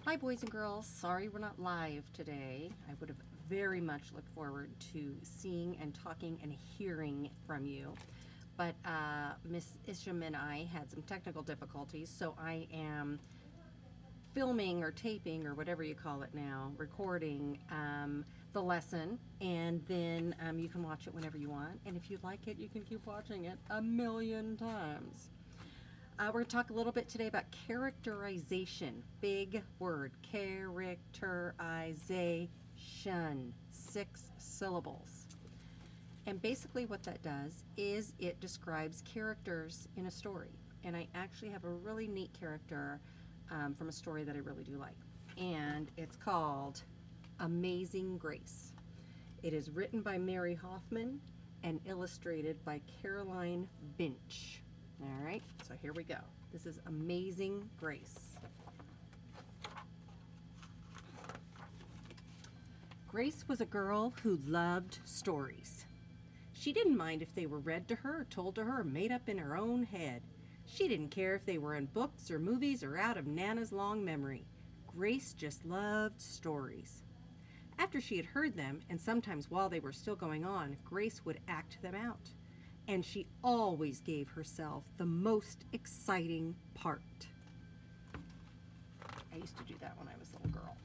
Hi boys and girls, sorry we're not live today. I would have very much looked forward to seeing and talking and hearing from you. But Miss Isham and I had some technical difficulties, so I am filming or taping or whatever you call it now, recording the lesson, and then you can watch it whenever you want. And if you like it, you can keep watching it a million times. We're going to talk a little bit today about characterization. Big word, characterization, 6 syllables. And basically what that does is it describes characters in a story. And I actually have a really neat character from a story that I really do like. And it's called Amazing Grace. It is written by Mary Hoffman and illustrated by Caroline Binch. All right, so here we go. This is Amazing Grace. Grace was a girl who loved stories. She didn't mind if they were read to her, or told to her, or made up in her own head. She didn't care if they were in books or movies or out of Nana's long memory. Grace just loved stories. After she had heard them, and sometimes while they were still going on, Grace would act them out. And she always gave herself the most exciting part. I used to do that when I was a little girl.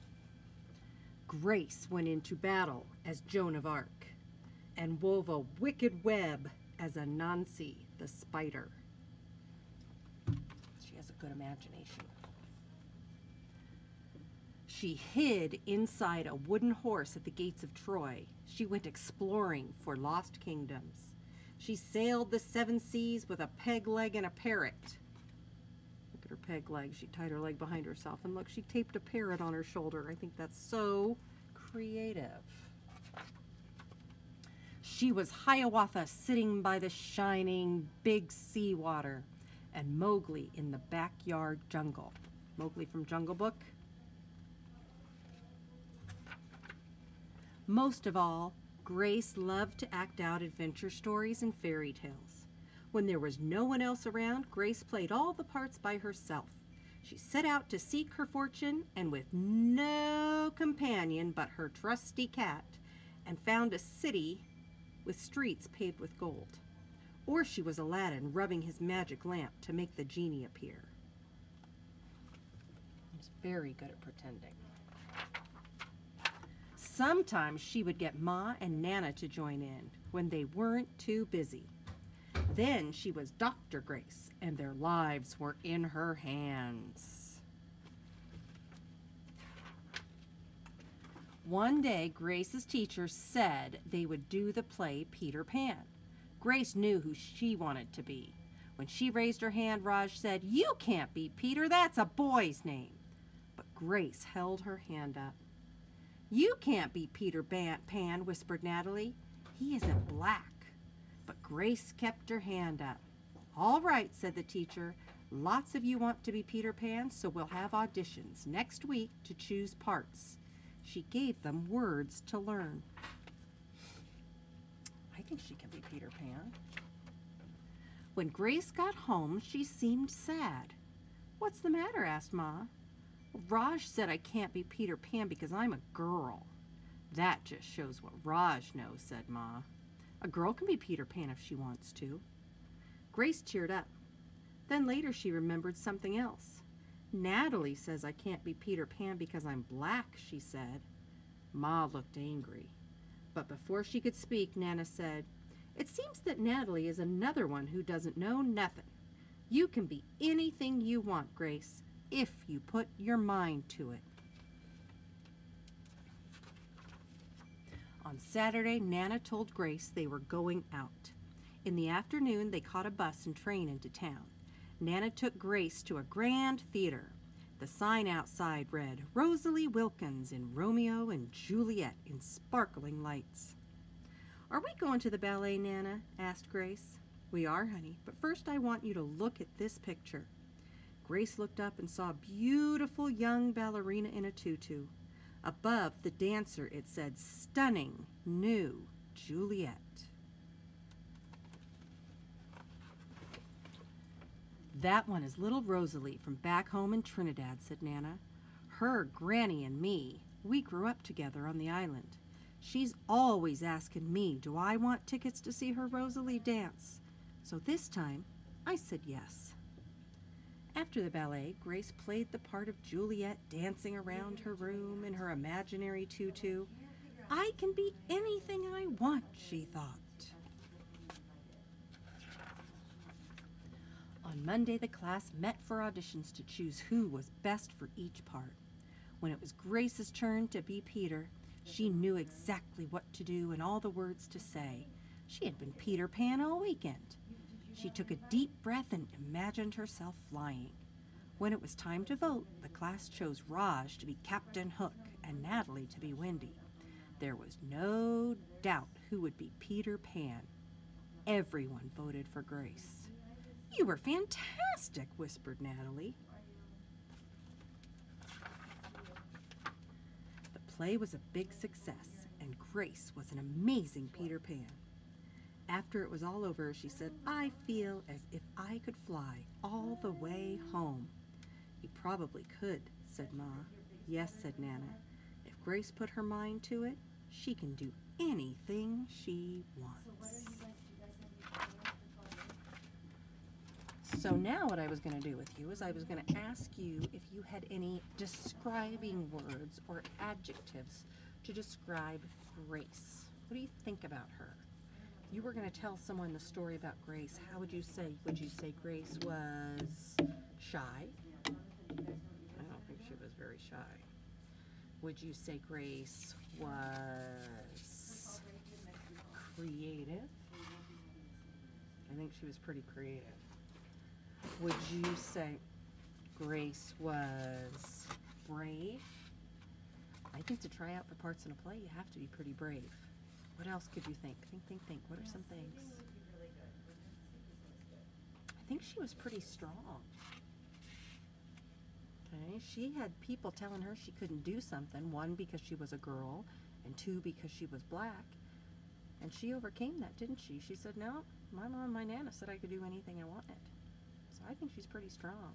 Grace went into battle as Joan of Arc and wove a wicked web as Anansi the spider. She has a good imagination. She hid inside a wooden horse at the gates of Troy. She went exploring for lost kingdoms. She sailed the 7 seas with a peg leg and a parrot. Look at her peg leg. She tied her leg behind herself. And look, she taped a parrot on her shoulder. I think that's so creative. She was Hiawatha sitting by the shining big sea water, and Mowgli in the backyard jungle. Mowgli from Jungle Book. Most of all, Grace loved to act out adventure stories and fairy tales. When there was no one else around, Grace played all the parts by herself. She set out to seek her fortune, and with no companion but her trusty cat, and found a city with streets paved with gold. Or she was Aladdin rubbing his magic lamp to make the genie appear. He's very good at pretending. Sometimes she would get Ma and Nana to join in when they weren't too busy. Then she was Dr. Grace, and their lives were in her hands. One day, Grace's teacher said they would do the play Peter Pan. Grace knew who she wanted to be. When she raised her hand, Raj said, "You can't be Peter, that's a boy's name." But Grace held her hand up. "You can't be Peter Pan," whispered Natalie. "He isn't black." But Grace kept her hand up. "All right," said the teacher. "Lots of you want to be Peter Pan, so we'll have auditions next week to choose parts." She gave them words to learn. I think she can be Peter Pan. When Grace got home, she seemed sad. "What's the matter?" asked Ma. "Raj said I can't be Peter Pan because I'm a girl." "That just shows what Raj knows," said Ma. "A girl can be Peter Pan if she wants to." Grace cheered up. Then later she remembered something else. "Natalie says I can't be Peter Pan because I'm black," she said. Ma looked angry. But before she could speak, Nana said, "It seems that Natalie is another one who doesn't know nothing. You can be anything you want, Grace, if you put your mind to it." On Saturday, Nana told Grace they were going out. In the afternoon, they caught a bus and train into town. Nana took Grace to a grand theater. The sign outside read, "Rosalie Wilkins in Romeo and Juliet" in sparkling lights. "Are we going to the ballet, Nana?" asked Grace. "We are, honey, but first I want you to look at this picture." Grace looked up and saw a beautiful young ballerina in a tutu. Above the dancer it said, "Stunning New Juliet." "That one is little Rosalie from back home in Trinidad," said Nana. Her granny and me, we grew up together on the island. She's always asking me, do I want tickets to see her Rosalie dance? So this time, I said yes. After the ballet, Grace played the part of Juliet dancing around her room in her imaginary tutu. I can be anything I want, she thought. On Monday, the class met for auditions to choose who was best for each part. When it was Grace's turn to be Peter, she knew exactly what to do and all the words to say. She had been Peter Pan all weekend. She took a deep breath and imagined herself flying. When it was time to vote, the class chose Raj to be Captain Hook and Natalie to be Wendy. There was no doubt who would be Peter Pan. Everyone voted for Grace. "You were fantastic," whispered Natalie. The play was a big success, and Grace was an amazing Peter Pan. After it was all over, she said, "I feel as if I could fly all the way home." "You probably could," said Ma. "Yes," said Nana. "If Grace put her mind to it, she can do anything she wants." So now what I was going to do with you is I was going to ask you if you had any describing words or adjectives to describe Grace. What do you think about her? You were going to tell someone the story about Grace. How would you say? Would you say Grace was shy? I don't think she was very shy. Would you say Grace was creative? I think she was pretty creative. Would you say Grace was brave? I think to try out for parts in a play, you have to be pretty brave. What else could you think? Think. What are some things? I think she was pretty strong. Okay, she had people telling her she couldn't do something. One, because she was a girl, and two, because she was black. And she overcame that, didn't she? She said, "No, my mom and my Nana said I could do anything I wanted." So I think she's pretty strong.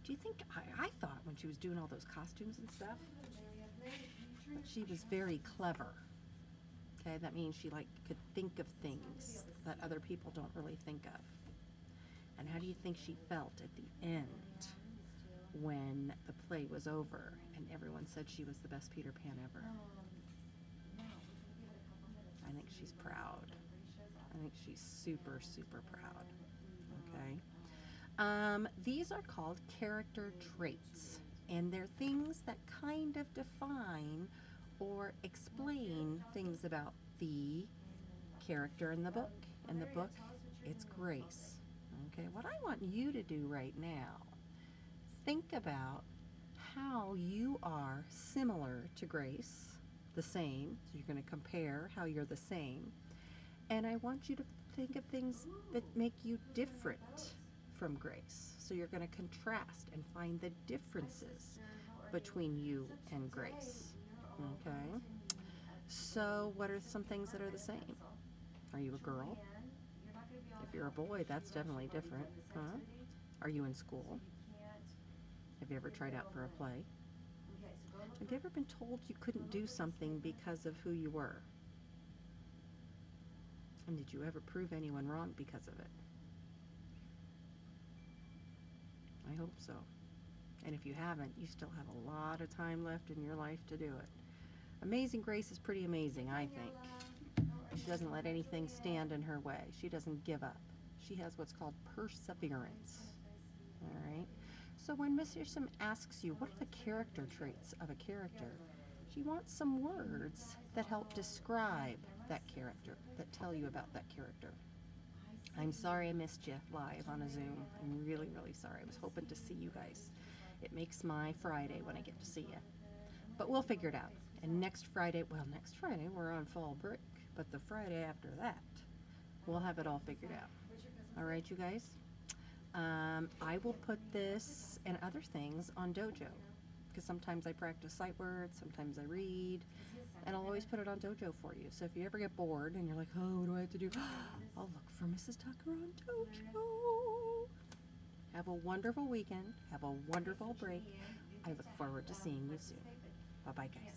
Do you think, I thought when she was doing all those costumes and stuff, that she was very clever. Okay, that means she could think of things that other people don't really think of. And how do you think she felt at the end when the play was over and everyone said she was the best Peter Pan ever? I think she's proud. I think she's super, super proud. Okay. These are called character traits, and they're things that kind of define or explain things about the character in the book. In the book, it's Grace. Okay, what I want you to do right now, think about how you are similar to Grace, the same. So you're going to compare how you're the same. And I want you to think of things that make you different from Grace. So you're going to contrast and find the differences between you and Grace. Okay? So what are some things that are the same? Are you a girl? If you're a boy, that's definitely different. Huh? Are you in school? Have you ever tried out for a play? Have you ever been told you couldn't do something because of who you were? And did you ever prove anyone wrong because of it? I hope so. And if you haven't, you still have a lot of time left in your life to do it. Amazing Grace is pretty amazing, I think. She doesn't let anything stand in her way. She doesn't give up. She has what's called perseverance. All right? So when Miss Sim asks you, what are the character traits of a character? She wants some words that help describe that character, that tell you about that character. I'm sorry I missed you live on a Zoom. I'm really, really sorry. I was hoping to see you guys. It makes my Friday when I get to see you. But we'll figure it out. And next Friday we're on fall break. But the Friday after that, we'll have it all figured out. All right, you guys? I will put this and other things on Dojo, because sometimes I practice sight words, sometimes I read, and I'll always put it on Dojo for you. So if you ever get bored and you're like, oh, what do I have to do? I'll look for Mrs. Tucker on Dojo. Have a wonderful weekend. Have a wonderful break. I look forward to seeing you soon. Bye-bye, guys.